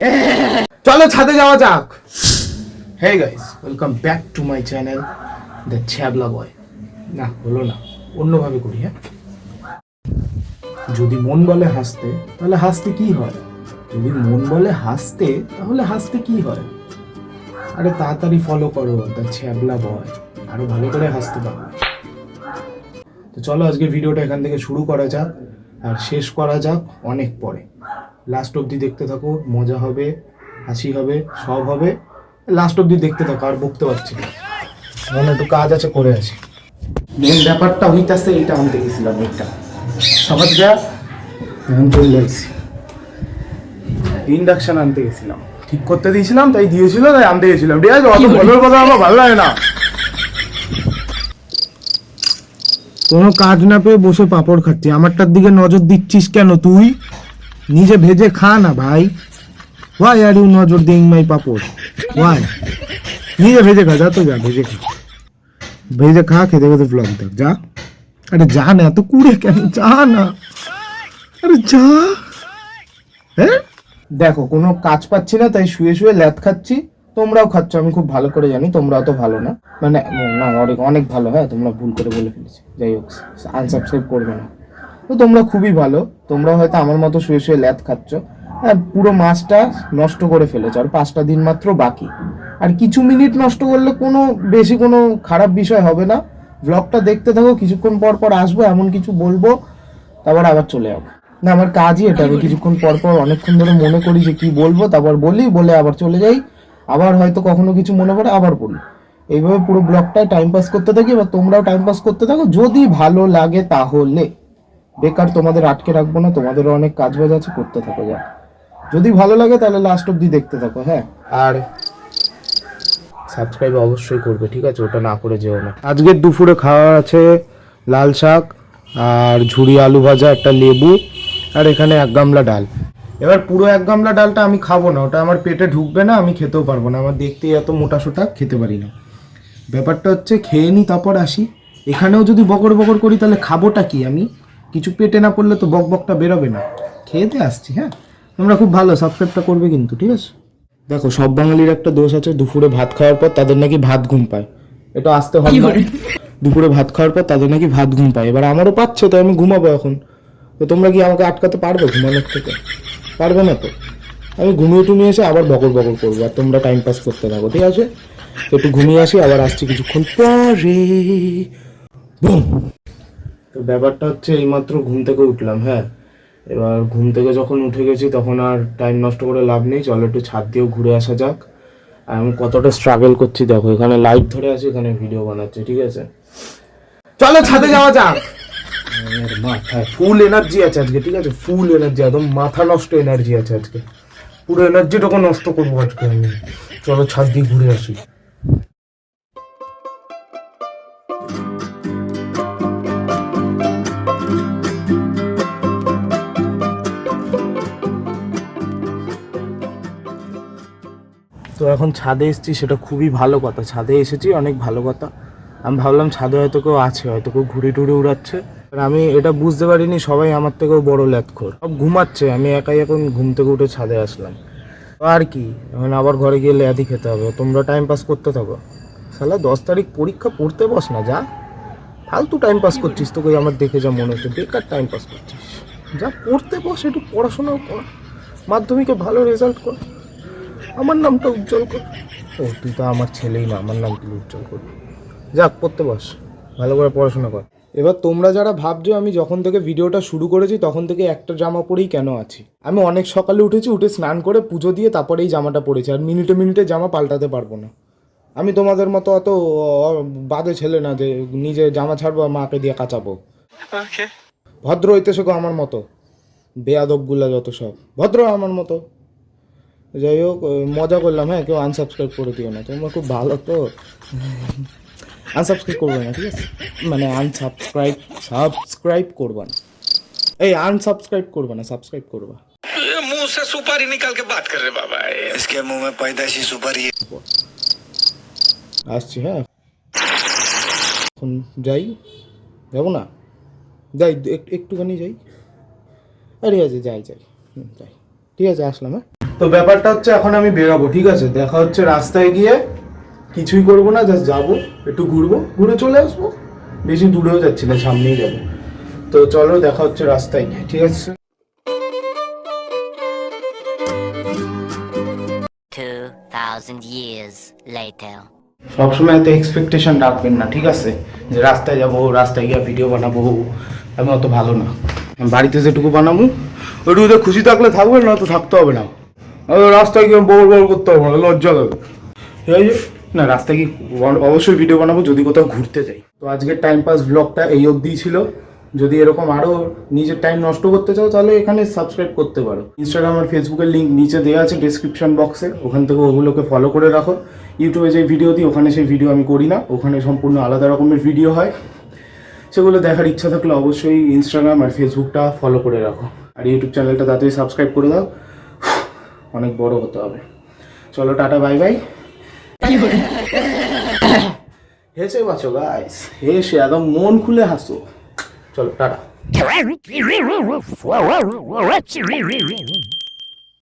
চলো ছাদে যাওয়া যাক। Hey guys, welcome back to my channel the Chhyabla boy. না হলো না, অন্যভাবে করি। হ্যাঁ, যদি মন বলে হাসতে তাহলে হাসতে কি হয়? যদি মন বলে হাসতে তাহলে হাসতে কি হয়? আরে তাড়াতাড়ি ফলো করো দ্য ছ্যাবলা বয়, আরো ভালো করে হাসতে পারবে। তো চলো আজকে ভিডিওটা এখান থেকে শুরু করা যাক আর শেষ করা যাক অনেক পরে। লাস্ট অবধি দেখতে থাকো, মজা হবে, হাসি হবে, সব হবে। লাস্ট অবধি দেখতে থাকো, আর বকতে পারছি না, এখন একটু কাজ আছে, করে আছি। মেন ব্যাপারটা হইতাছে এইটা আনতে গেছিলাম, এইটা সবার যা এখন চলে যাচ্ছি। ইন্ডাকশন আনতে গেছিলাম, ঠিক করতে দিয়েছিলাম, তাই দিয়েছিল, তাই আনতে গেছিলাম। ঠিক আছে, অত বলার কথা আমার ভালো লাগে না। কোনো কাজ না পেয়ে বসে পাপড় খাচ্ছি, আমারটার দিকে নজর দিচ্ছিস কেন তুই? নিজে ভেজে খা না ভাই। ওয়াই আর ইউ নজর দিং মাই পাপড়? ওয়াই? নিজে ভেজে খা, যা তো যা, ভেজে খা, ভেজে খা, খেতে খেতে ব্লগ দেখ, যা। আরে যা না, এত কুড়ে কেন, যা না, আরে যা। হ্যাঁ দেখো, কোনো কাজ পাচ্ছি না, তাই শুয়ে শুয়ে ল্যাদ খাচ্ছি। তোমরাও খাচ্ছ, আমি খুব ভালো করে জানি, তোমরাও তো ভালো না, মানে না অনেক অনেক ভালো। হ্যাঁ, তোমরা ভুল করে বলে ফেলেছি, যাই হোক, আনসাবস্ক্রাইব করবে না। তো তোমরা খুবই ভালো, তোমরা হয়তো আমার মতো শুয়ে শুয়ে ল্যাদ খাচ্ছ। হ্যাঁ, পুরো মাসটা নষ্ট করে ফেলেছ, আর 5টা দিন মাত্র বাকি। আর কিছু মিনিট নষ্ট করলে কোনো বেশি কোনো খারাপ বিষয় হবে না। ব্লগটা দেখতে থাকো, কিছুক্ষণ পর পর আসবো, এমন কিছু বলবো, তারপর আবার চলে যাবো। না, আমার কাজই এটা, আমি কিছুক্ষণ পর পর অনেকক্ষণ ধরে মনে করি যে কি বলবো, তারপর বলি, বলে আবার চলে যাই। আবার হয়তো কখনো কিছু মনে পড়ে, আবার বলি। এইভাবে পুরো ব্লগটায় টাইম পাস করতে থাকি, এবার তোমরাও টাইম পাস করতে থাকো যদি ভালো লাগে তাহলে। বেকার তোমাদের আটকে রাখবো না, তোমাদেরও অনেক কাজ বাজ আছে, করতে থাকো যা। যদি ভালো লাগে তাহলে লাস্ট অব্দি দেখতে থাকো। হ্যাঁ, আর সাবস্ক্রাইব অবশ্যই করবে, ঠিক আছে? ওটা না করে যেও না। আজকের দুপুরে খাওয়া আছে লাল শাক আর ঝুরি আলু ভাজা, একটা লেবু, আর এখানে 1 গামলা ডাল। এবার পুরো 1 গামলা ডালটা আমি খাবো না, ওটা আমার পেটে ঢুকবে না, আমি খেতেও পারবো না, আমার দেখতেই এত মোটা সোটা, খেতে পারি না। ব্যাপারটা হচ্ছে খেয়ে নিই, তারপর আসি। এখানেও যদি বকর বকর করি তাহলে খাবোটা কি আমি? কিছু পেটে না পড়লে তো বক বকটা বেরোবে না। খেতে আসছি। হ্যাঁ, তোমরা খুব ভালো, সাবস্ক্রাইবটা করবে কিন্তু, ঠিক আছে? দেখো, সব বাঙালির একটা দোষ আছে, দুপুরে ভাত খাওয়ার পর তাদের নাকি ভাত ঘুম পায়। এটা আসতে হবে না। দুপুরে ভাত খাওয়ার পর তাদের নাকি ভাত ঘুম পায়, এবার আমারও পাচ্ছে, তো আমি ঘুমাবো এখন। তো তোমরা কি আমাকে আটকাতে পারবে ঘুমানোর থেকে? পারবে না তো। আমি ঘুমিয়ে টুমিয়ে এসে আবার বকর বকর করবো, আর তোমরা টাইম পাস করতে থাকো, ঠিক আছে? একটু ঘুমিয়ে আসি, আবার আসছি কিছুক্ষণ পরে। বুম। তো ব্যাপারটা হচ্ছে, এইমাত্র ঘুম থেকে উঠলাম। হ্যাঁ, এবার ঘুম থেকে যখন উঠে গেছি তখন আর টাইম নষ্ট করে লাভ নেই, চলো একটু ছাদ দিয়েও ঘুরে আসা যাক। আর আমি কতটা স্ট্রাগল করছি দেখো, এখানে লাইট ধরে আছি, এখানে ভিডিও বানাচ্ছি, ঠিক আছে? চলো ছাদে যাওয়া যাক। মাথায় ফুল এনার্জি আছে আজকে, ঠিক আছে? ফুল এনার্জি, একদম মাথা নষ্ট এনার্জি আছে আজকে, পুরো এনার্জিটাকে নষ্ট করবো আজকে আমি। চলো ছাদ দিয়ে ঘুরে আসি। তো এখন ছাদে এসেছি, সেটা খুবই ভালো কথা, ছাদে এসেছি, অনেক ভালো কথা। আমি ভাবলাম ছাদে হয়তো কেউ আছে, হয়তো কেউ ঘুরে টুরে উড়াচ্ছে। আর আমি এটা বুঝতে পারিনি সবাই আমার থেকেও বড় ল্যাথখোর, সব ঘুমাচ্ছে, আমি একাই এখন ঘুম থেকে উঠে ছাদে আসলাম। আর কি, এখন আবার ঘরে গিয়ে ল্যাদি খেতে হবে। তোমরা টাইম পাস করতে থাকো। শালা 10 তারিখ পরীক্ষা, পড়তে বস না, যা। ফালতু টাইম পাস করছিস, তোকে আমার দেখে যা মনে হচ্ছে, বেকার টাইম পাস করছিস। যা, পড়তে বস, একটু পড়াশোনাও কর, মাধ্যমিকে ভালো রেজাল্ট কর, আমার নামটা উজ্জ্বল কর। ও, তুই তো আমার ছেলেই না, আমার নাম তুই উজ্জ্বল করবি। যাক, পড়তে বস, ভালো করে পড়াশোনা কর। এবার তোমরা যারা ভাবছো আমি যখন থেকে ভিডিওটা শুরু করেছি তখন থেকে একটা জামা পরেই কেন আছি, আমি অনেক সকালে উঠেছি, উঠে স্নান করে পুজো দিয়ে তারপরে এই জামাটা পরেছি, আর মিনিটে মিনিটে জামা পাল্টাতে পারবো না। আমি তোমাদের মতো অত বাজে ছেলে না যে নিজে জামা ছাড়বো আর মাকে দিয়ে কাচাবো। ভদ্র হইতে শেখো আমার মতো, বেয়াদবগুলা যত সব ভদ্র আমার মতো। যাই হোক, মজা করলাম। হ্যাঁ, কেউ আনসাবস্ক্রাইব করে দিও না, তোমরা খুব ভালো তো। আনসাবস্ক্রাইব করবে না, ঠিক আছে? মানে সাবস্ক্রাইব করবা না, এই আনসাবস্ক্রাইব করবা না, সাবস্ক্রাইব করবা। मुंह से सुपारी निकाल के बात कर रहे बाबा, इसके मुंह में पैदाइशी सुपारी আসছি। হ্যাঁ, এখন যাই, যাবো না, যাই একটুখানি যাই। আরে আছে, যাই যাই যাই, ঠিক আছে, আসলাম। হ্যাঁ, তো ব্যাপারটা হচ্ছে এখন আমি বেরাবো, ঠিক আছে? দেখা হচ্ছে রাস্তায় গিয়ে, কিছুই করবো না, জাস্ট যাবো, একটু ঘুরবো, ঘুরে চলে আসবো, বেশি দূরেও যাচ্ছি না, সামনেই যাবো। তো চলো দেখা হচ্ছে রাস্তায় গিয়ে, ঠিক আছে? 2,000 years later. সবসময় এত এক্সপেকটেশন রাখবেন না, ঠিক আছে? যে রাস্তায় যাবো, রাস্তায় গিয়ে ভিডিও বানাবো, আমি অত ভালো না। আমি বাড়িতে যেটুকু বানাবো ওইটুকুতে খুশি থাকলে থাকবে, না তো থাকতে হবে না। রাস্তায় গিয়ে বড় করতে হবে না, লজ্জা লাগে। ঠিক আছে না, রাস্তায় গিয়ে অবশ্যই ভিডিও বানাবো যদি কোথাও ঘুরতে যাই। তো আজকের টাইম পাস ব্লগটা এই অবধিই ছিল। যদি এরকম আরও নিজের টাইম নষ্ট করতে চাও তাহলে এখানে সাবস্ক্রাইব করতে পারো। ইনস্টাগ্রাম আর ফেসবুকের লিঙ্ক নিচে দেওয়া আছে ডিসক্রিপশন বক্সে, ওখান থেকে ওগুলোকে ফলো করে রাখো। ইউটিউবে যে ভিডিও দিই ওখানে সেই ভিডিও আমি করি না, ওখানে সম্পূর্ণ আলাদা রকমের ভিডিও হয়। সেগুলো দেখার ইচ্ছা থাকলে অবশ্যই ইনস্টাগ্রাম আর ফেসবুকটা ফলো করে রাখো। আর ইউটিউব চ্যানেলটা তাড়াতাড়ি সাবস্ক্রাইব করে দাও, অনেক বড় হতে হবে। চলো টাটা, বাই বাই। হেসে বাঁচো গাইস, হেসে একদম মন খুলে হাসো। চলো টাটা।